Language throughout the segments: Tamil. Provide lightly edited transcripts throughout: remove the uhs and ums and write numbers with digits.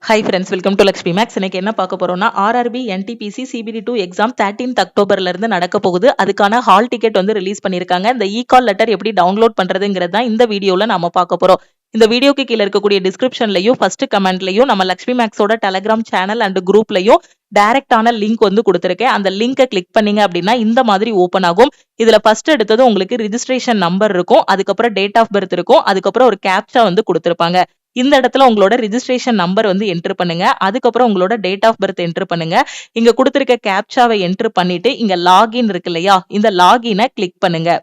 Hi friends, welcome to Lakshmi Max. இன்னைக்கு என்ன பார்க்க போறோம்னா RRB NTPC CBD2 exam 13th அக்டோபர்ல இருந்து நடக்க போகுது. அதுக்கான ஹால் டிக்கெட் வந்து ரிலீஸ் பண்ணிருக்காங்க. இந்த இ-கால் லெட்டர் எப்படி டவுன்லோட் பண்றதுங்கிறது தான் இந்த வீடியோல நாம பார்க்க போறோம். இந்த வீடியோக்கு கீழ இருக்கக்கூடிய டிஸ்கிரிப்ஷன்லயும் ஃபர்ஸ்ட் கமெண்ட்லயும் நம்ம லக்ஷ்மி மேக்ஸோட டெலிகிராம் சேனல் அண்ட் குரூப்லயும் டைரக்டான லிங்க் வந்து கொடுத்திருக்கேன். அந்த லிங்கை கிளிக் பண்ணீங்க அப்படின்னா இந்த மாதிரி ஓபன் ஆகும். இதுல ஃபர்ஸ்ட் எடுத்தது உங்களுக்கு ரிஜிஸ்ட்ரேஷன் நம்பர் இருக்கும், அதுக்கப்புறம் டேட் ஆஃப் பர்த் இருக்கும், அதுக்கப்புறம் ஒரு கேப்சா வந்து கொடுத்திருப்பாங்க. இந்த இடத்துல உங்களோட ரிஜிஸ்ட்ரேஷன் நம்பர் வந்து என்டர் பண்ணுங்க. அதுக்கப்புறம் உங்களோட டேட் ஆஃப் பர்த் என்டர் பண்ணுங்க. இங்க கொடுத்திருக்க கேப்சாவை என்டர் பண்ணிட்டு இங்க லாகின் இருக்கு இல்லையா, இந்த லாகினை கிளிக் பண்ணுங்க.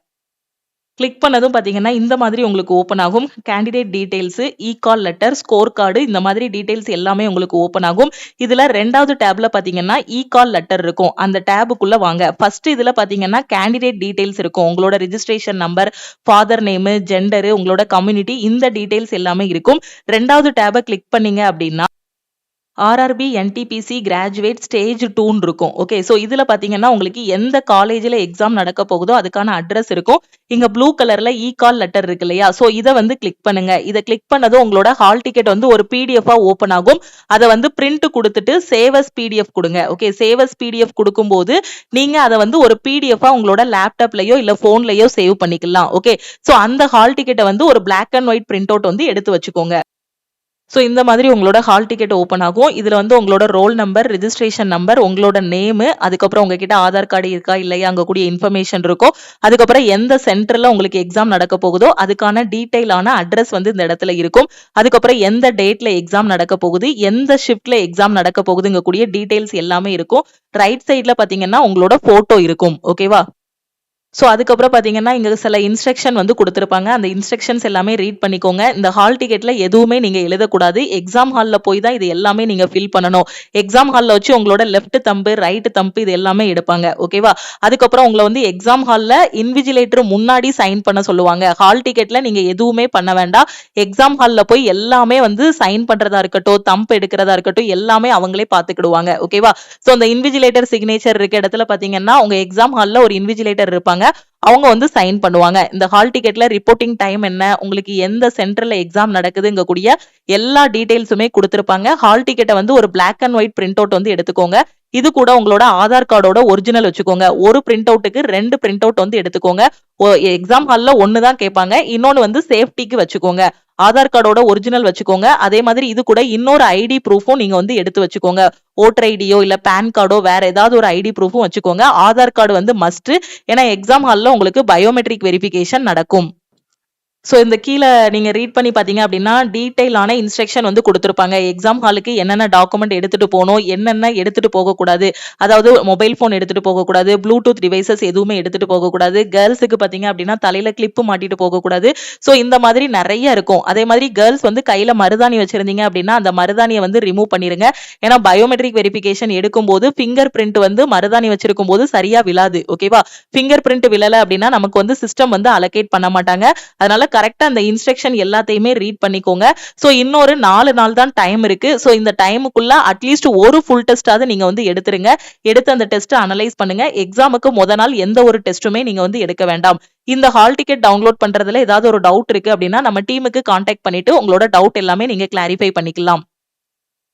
கிளிக் பண்ணதும் பாத்தீங்கன்னா இந்த மாதிரி உங்களுக்கு ஓப்பன் ஆகும். Candidate details, e call letter, score card, இந்த மாதிரி டீடைல்ஸ் எல்லாமே உங்களுக்கு ஓப்பன் ஆகும். இதுல ரெண்டாவது டேப்ல பாத்தீங்கன்னா இ-கால் லெட்டர் இருக்கும். அந்த டேபுக்குள்ள வாங்க. ஃபர்ஸ்ட் இதுல பாத்தீங்கன்னா கேண்டிடேட் டீடைல்ஸ் இருக்கும். உங்களோட registration number, father name, gender, உங்களோட கம்யூனிட்டி, இந்த டீடைல்ஸ் எல்லாமே இருக்கும். ரெண்டாவது டேபை கிளிக் பண்ணீங்க அப்படின்னா RRB NTPC கிராஜுவேட் ஸ்டேஜ் 2 இருக்கும். ஓகே, சோ இதுல பாத்தீங்கன்னா உங்களுக்கு எந்த காலேஜ்ல எக்ஸாம் நடக்க போகுதோ அதுக்கான அட்ரஸ் இருக்கும். இங்க ப்ளூ கலர்ல இ-கால் லெட்டர் இருக்கு இல்லையா, சோ இத வந்து கிளிக் பண்ணுங்க. இத கிளிக் பண்ணதும் உங்களோட ஹால் டிக்கெட் வந்து ஒரு PDF ஓபன் ஆகும். அதை வந்து பிரிண்ட் கொடுத்துட்டு சேவ் அஸ் PDF கொடுங்க. ஓகே, சேவ் அஸ் PDF கொடுக்கும்போது நீங்க அதை வந்து ஒரு PDF உங்களோட லேப்டாப்லயோ இல்ல போன்லயோ சேவ் பண்ணிக்கலாம். ஓகே, சோ அந்த ஹால் டிக்கெட்டை வந்து ஒரு black and white print out வந்து எடுத்து வச்சுக்கோங்க. சோ இந்த மாதிரி உங்களோட ஹால் டிக்கெட் ஓப்பன் ஆகும். இதுல வந்து உங்களோட ரோல் நம்பர், ரிஜிஸ்ட்ரேஷன் நம்பர், உங்களோட நேம், அதுக்கப்புறம் உங்ககிட்ட ஆதார் கார்டு இருக்கா இல்லையா, அங்க கூடிய இன்ஃபர்மேஷன் இருக்கும். அதுக்கப்புறம் எந்த சென்டர்ல உங்களுக்கு எக்ஸாம் நடக்க போகுதோ அதுக்கான டீடைலான அட்ரஸ் வந்து இந்த இடத்துல இருக்கும். அதுக்கப்புறம் எந்த டேட்ல எக்ஸாம் நடக்க போகுது, எந்த ஷிஃப்ட்ல எக்ஸாம் நடக்க போகுதுங்க கூடிய டீடைல்ஸ் எல்லாமே இருக்கும். ரைட் சைட்ல பாத்தீங்கன்னா உங்களோட போட்டோ இருக்கும். ஓகேவா? சோ அதுக்கப்புறம் பாத்தீங்கன்னா இங்க சில இன்ஸ்ட்ரக்ஷன் வந்து கொடுத்திருப்பாங்க. அந்த இன்ஸ்ட்ரக்ஷன்ஸ் எல்லாமே ரீட் பண்ணிக்கோங்க. இந்த ஹால் டிக்கெட்ல எதுவுமே நீங்க எழுதக்கூடாது. எக்ஸாம் ஹால்ல போய் தான் இது எல்லாமே நீங்க ஃபில் பண்ணணும். எக்ஸாம் ஹால்ல வச்சு உங்களோட லெஃப்ட் தம்பு, ரைட் தம்பு இது எல்லாமே எடுப்பாங்க. ஓகேவா? அதுக்கப்புறம் உங்களை வந்து எக்ஸாம் ஹால்ல இன்விஜிலேட்டர் முன்னாடி சைன் பண்ண சொல்லுவாங்க. ஹால் டிக்கெட்ல நீங்க எதுவுமே பண்ண வேண்டாம். எக்ஸாம் ஹால்ல போய் எல்லாமே வந்து சைன் பண்றதா இருக்கட்டும், தம்ப் எடுக்கிறதா இருக்கட்டும், எல்லாமே அவங்களே பாத்துக்கிடுவாங்க. ஓகேவா? சோ அந்த இன்விஜிலேட்டர் சிக்னேச்சர் இருக்க இடத்துல பாத்தீங்கன்னா உங்க எக்ஸாம் ஹால்ல ஒரு இன்விஜிலேட்டர் இருப்பாங்க. அவங்க வந்து சைன் பண்ணுவாங்க. இந்த ஹால் டிக்கெட்ல ரிப்போர்ட்டிங் டைம் என்ன, உங்களுக்கு எந்த சென்டர்ல எக்ஸாம் நடக்குதுங்க கூடிய எல்லா டீடைல்ஸுமே கொடுத்திருப்பாங்க. ஹால் டிக்கெட்டை வந்து ஒரு black and white print out வந்து எடுத்துக்கோங்க. இது கூட உங்களோட ஆதார் கார்டோட ஒரிஜினல் வச்சுக்கோங்க. ஒரு பிரிண்ட் அவுட்டுக்கு 2 பிரிண்ட் அவுட் வந்து எடுத்துக்கோங்க. எக்ஸாம் ஹால்ல ஒன்னு தான் கேட்பாங்க, இன்னொன்னு வந்து சேஃப்டிக்கு வச்சுக்கோங்க. ஆதார் கார்டோட ஒரிஜினல் வச்சுக்கோங்க. அதே மாதிரி இது கூட இன்னொரு ஐடி ப்ரூஃபும் நீங்க வந்து எடுத்து வச்சுக்கோங்க. ஓட்டர் ஐடியோ இல்ல பேன் கார்டோ வேற ஏதாவது ஒரு ஐடி ப்ரூஃபும் வச்சுக்கோங்க. ஆதார் கார்டு வந்து மஸ்ட். ஏன்னா எக்ஸாம் ஹால்ல உங்களுக்கு பயோமெட்ரிக் வெரிஃபிகேஷன் நடக்கும். சோ இந்த கீழ நீங்க ரீட் பண்ணி பாத்தீங்க அப்படின்னா டீடைலான இன்ஸ்ட்ரக்ஷன் வந்து கொடுத்திருப்பாங்க. எக்ஸாம் ஹாலுக்கு என்னென்ன டாக்குமெண்ட் எடுத்துட்டு போகணும், என்னென்ன எடுத்துட்டு போகக்கூடாது. அதாவது மொபைல் போன் எடுத்துட்டு போகக்கூடாது, ப்ளூடூத் டிவைசஸ் எதுவுமே எடுத்துட்டு போகக்கூடாது. கேர்ள்ஸுக்கு பாத்தீங்க அப்படின்னா தலையில கிளிப்பு மாட்டிட்டு போகக்கூடாது. சோ இந்த மாதிரி நிறைய இருக்கும். அதே மாதிரி கேர்ள்ஸ் வந்து கையில மருதாணி வச்சிருந்தீங்க அப்படின்னா அந்த மருதாணியை வந்து ரிமூவ் பண்ணிருங்க. ஏன்னா பயோமெட்ரிக் வெரிஃபிகேஷன் எடுக்கும்போது ஃபிங்கர் பிரிண்ட் வந்து மருதாணி வச்சிருக்கும் போது சரியா விழாது. ஓகேவா? ஃபிங்கர் பிரிண்ட் விழல அப்படின்னா நமக்கு வந்து சிஸ்டம் வந்து அலோகேட் பண்ண மாட்டாங்க. அதனால கரெக்டா அந்த இன்ஸ்ட்ரக்ஷன் எல்லாத்தையுமே ரீட் பண்ணிக்கோங்க. சோ இன்னொரு 4 நாள் தான் டைம் இருக்கு. சோ இந்த டைமுக்குள்ள அட்லீஸ்ட் ஒரு ஃபுல் டெஸ்டாவது நீங்க வந்து எடுத்துருங்க. எடுத்து அந்த டெஸ்ட் அனலைஸ் பண்ணுங்க. எக்ஸாமுக்கு முத நாள் எந்த ஒரு டெஸ்ட்டுமே நீங்க வந்து எடுக்க வேண்டாம். இந்த ஹால் டிக்கெட் டவுன்லோட் பண்றதுல ஏதாவது ஒரு டவுட் இருக்கு அப்படின்னா நம்ம டீமுக்கு கான்டாக்ட் பண்ணிட்டு உங்களோட டவுட் எல்லாமே நீங்க கிளாரிஃபை பண்ணிக்கலாம்.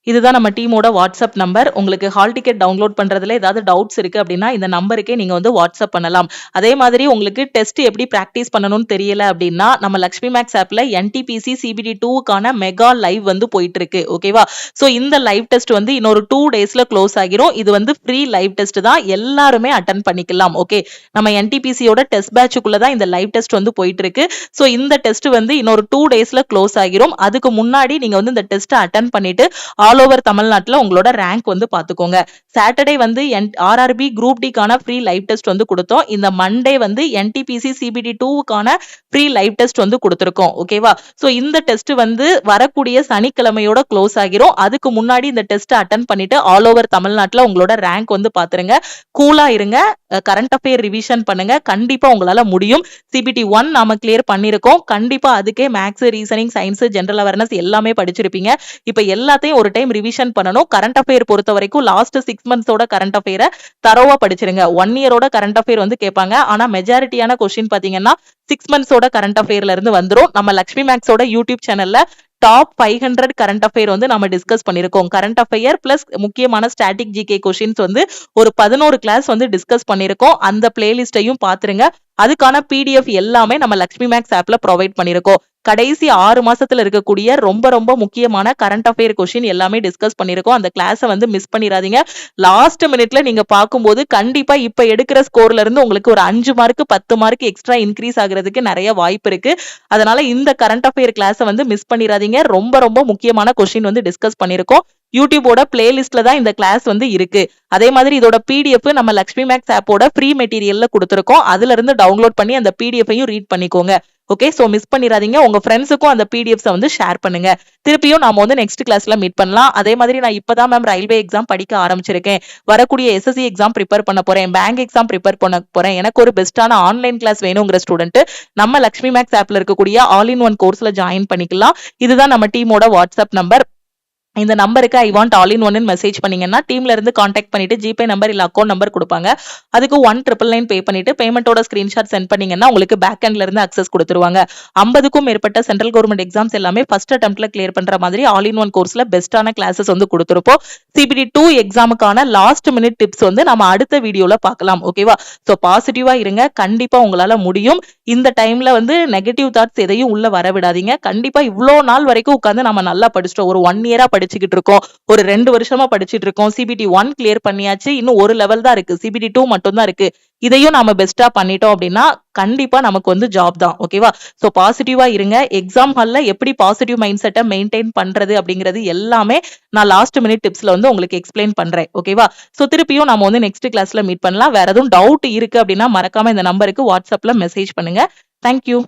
இதுதான் நம்ம டீமோட வாட்ஸ்அப் நம்பர். உங்களுக்கு ஹால் டிக்கெட் டவுன்லோட் பண்றதுல ஏதாவது டவுட்ஸ் இருக்கு அப்படின்னா இந்த நம்பருக்கே நீங்க வந்து வாட்ஸ்அப் பண்ணலாம். அதே மாதிரி உங்களுக்கு டெஸ்ட் எப்படி பிராக்டிஸ் பண்ணணும்னு தெரியல அப்படின்னா நம்ம லக்ஷ்மி மேக்ஸ் ஆப்ல NTPC CBD2க்கான மெகா லைவ் வந்து போயிட்டு இருக்கு. ஓகேவா? சோ இந்த லைவ் டெஸ்ட் வந்து இன்னொரு 2 டேஸ்ல க்ளோஸ் ஆகிரும். இது வந்து ஃப்ரீ லைவ் டெஸ்ட் தான், எல்லாருமே அட்டெண்ட் பண்ணிக்கலாம். ஓகே, நம்ம NTPCயோட டெஸ்ட் பேட்சுக்குள்ள தான் இந்த லைவ் டெஸ்ட் வந்து போயிட்டு இருக்கு. சோ இந்த டெஸ்ட் வந்து இன்னொரு 2 டேஸ்ல க்ளோஸ் ஆகிரும். அதுக்கு முன்னாடி நீங்க வந்து இந்த டெஸ்ட் அட்டெண்ட் பண்ணிட்டு ஆல் ஓவர் தமிழ்நாட்டுல உங்களோட ரேங்க் வந்து பாத்துக்கோங்க. சாட்டர்டே வந்து RRB குரூப் டிக்கான ஃப்ரீ லைவ் டெஸ்ட் வந்து கொடுத்தோம். இந்த மண்டே வந்து NTPC CBD2க்கான ஃப்ரீ லைவ் டெஸ்ட் வந்து கொடுத்திருக்கோம். ஓகேவா? சோ இந்த டெஸ்ட் வந்து வரக்கூடிய சனிக்கிழமையோட க்ளோஸ் ஆகிரும். அதுக்கு முன்னாடி இந்த டெஸ்ட் அட்டெண்ட் பண்ணிட்டு ஆல் ஓவர் தமிழ்நாட்டுல உங்களோட ரேங்க் வந்து பாத்துருங்க. கூலா இருங்க. கரண்ட் அஃபேர் ரிவிஷன் பண்ணுங்க. கண்டிப்பா உங்களால முடியும். CBT1 நாம கிளியர் பண்ணிருக்கோம். கண்டிப்பா அதுக்கே maths, reasoning, science, general awareness எல்லாமே படிச்சிருப்பீங்க. இப்ப எல்லாத்தையும் ஒரு டைம் ரிவிஷன் பண்ணணும். கரண்ட் அஃபேர் பொறுத்த வரைக்கும் லாஸ்ட் 6 மந்த்ஸோட கரண்ட் அஃபேரை தரோவா படிச்சிருங்க. 1 இயரோட கரண்ட் அஃபேர் வந்து கேட்பாங்க. ஆனா மெஜாரிட்டியான கொஸ்டின் பாத்தீங்கன்னா 6 மந்த்ஸோட கரண்ட் அஃபேர்ல இருந்து வந்துரும். நம்ம லக்ஷ்மி மேக்ஸோட யூடியூப் சேனல்ல டாப் 500 கரண்ட் அஃபேர் வந்து நம்ம டிஸ்கஸ் பண்ணிருக்கோம். கரண்ட் அஃபேர் பிளஸ் முக்கியமான ஸ்டாட்டிக் ஜிகே கொஸ்டின்ஸ் வந்து ஒரு 11 கிளாஸ் வந்து டிஸ்கஸ் பண்ணிருக்கோம். அந்த பிளேலிஸ்டையும் பாத்துருங்க. அதுக்கான பிடிஎஃப் எல்லாமே நம்ம லக்ஷ்மி மேக்ஸ் ஆப்ல ப்ரொவைட் பண்ணிருக்கோம். கடைசி 6 மாசத்துல இருக்கக்கூடிய ரொம்ப ரொம்ப முக்கியமான கரண்ட் அஃபேர் கொஸ்டின் எல்லாமே டிஸ்கஸ் பண்ணிருக்கோம். அந்த கிளாஸை வந்து மிஸ் பண்ணிடாதீங்க. லாஸ்ட் மினிட்ல நீங்க பார்க்கும்போது கண்டிப்பா இப்ப எடுக்கிற ஸ்கோர்ல இருந்து உங்களுக்கு ஒரு 5 மார்க் 10 மார்க் எக்ஸ்ட்ரா இன்க்ரீஸ் ஆகுறதுக்கு நிறைய வாய்ப்பு இருக்கு. அதனால இந்த கரண்ட் அஃபேர் கிளாஸை வந்து மிஸ் பண்ணிடாதீங்க. ரொம்ப ரொம்ப முக்கியமான கொஸ்டின் வந்து டிஸ்கஸ் பண்ணிருக்கோம். யூடியூபோட பிளேலிஸ்ட்ல தான் இந்த கிளாஸ் வந்து இருக்கு. அதே மாதிரி இதோட பிடிஎஃப் நம்ம லக்ஷ்மி மேக்ஸ் ஆப்போட ஃப்ரீ மெட்டீரியல்ல கொடுத்திருக்கோம். அதுல இருந்து டவுன்லோட் பண்ணி அந்த பிடிஎஃபையும் ரீட் பண்ணிக்கோங்க. ஓகே, சோ மிஸ் பண்ணிடாதீங்க. உங்க ஃப்ரெண்ட்ஸுக்கும் அந்த பிடிஎஃப்ஸ் வந்து ஷேர் பண்ணுங்க. திருப்பியும் நாம வந்து நெக்ஸ்ட் கிளாஸ்ல மீட் பண்ணலாம். அதே மாதிரி நான் இப்பதான் மேம் ரயில்வே எக்ஸாம் படிக்க ஆரம்பிச்சிருக்கேன். வரக்கூடிய எஸ்எஸ்சி எக்ஸாம் ப்ரிப்பேர் பண்ண போறேன், பேங்க் எக்ஸாம் ப்ரிப்பேர் பண்ண போறேன். எனக்கு ஒரு பெஸ்டான ஆன்லைன் கிளாஸ் வேணுங்கிற ஸ்டூடெண்ட் நம்ம லக்ஷ்மி மேக்ஸ் ஆப்ல இருக்கக்கூடிய ஆல் இன் ஒன் கோர்ஸ்ல ஜாயின் பண்ணிக்கலாம். இதுதான் நம்ம டீமோட வாட்ஸ்அப் நம்பர். இந்த நம்பருக்கு I want all in one message பண்ணீங்கன்னா டீம்ல இருந்து கான்டாக்ட் பண்ணிட்டு ஜிபே நம்பர் இல்ல அக்கௌண்ட் நம்பர் கொடுப்பாங்க. அதுக்கு 1999 பே பண்ணிட்டு பேமெண்டோட ஸ்கிரீன்ஷாட் சென்ட் பண்ணீங்கன்னா உங்களுக்கு பேக் எண்ட்ல இருந்து அக்சஸ் கொடுத்துருவாங்க. 50க்கும் மேற்பட்ட சென்ட்ரல் கவர்மெண்ட் எக்ஸாம்ஸ் எல்லாமே ஃபர்ஸ்ட் அட்டெம்ப்ட்ல கிளியர் பண்ற மாதிரி ஆல் இன் ஒன் கோர்ஸ்ல பெஸ்டான கிளாஸஸ் வந்து கொடுத்துருப்போம். சிபிடி 2 எக்ஸாமுக்கான லாஸ்ட் மினிட் டிப்ஸ் வந்து நம்ம அடுத்த வீடியோல பார்க்கலாம். ஓகேவா? சோ பாசிட்டிவா இருங்க. கண்டிப்பா உங்களால முடியும். இந்த டைம்ல வந்து நெகட்டிவ் தாட்ஸ் எதையும் உள்ள வர விடாதீங்க. கண்டிப்பா இவ்வளோ நாள் வரைக்கும் உட்காந்து நம்ம நல்லா படிச்சிட்டோம். ஒரு 1 இயரா படிச்சுக்கிட்டு இருக்கோம், ஒரு 2 வருஷமா படிச்சுட்டு இருக்கோம். சிபிடி 1 கிளியர் பண்ணியாச்சு. இன்னும் ஒரு லெவல் தான் இருக்கு. சிபிடி 2 மட்டும் தான் இருக்கு. இதையும் நாம பெஸ்டா பண்ணிட்டோம் அப்படின்னா கண்டிப்பா நமக்கு வந்து ஜாப் தான். ஓகேவா? சோ பாசிட்டிவா இருங்க. எக்ஸாம் ஹால்ல எப்படி பாசிட்டிவ் மைண்ட் செட்டை மெயின்டைன் பண்றது அப்படிங்கிறது எல்லாமே நான் லாஸ்ட் மினிட் டிப்ஸ்ல வந்து உங்களுக்கு எக்ஸ்பிளைன் பண்றேன். ஓகேவா? சோ திருப்பியும் நாம வந்து நெக்ஸ்ட் கிளாஸ்ல மீட் பண்ணலாம். வேற எதுவும் டவுட் இருக்கு அப்படின்னா மறக்காம இந்த நம்பருக்கு வாட்ஸ்அப்ல மெசேஜ் பண்ணுங்க. தேங்க்யூ.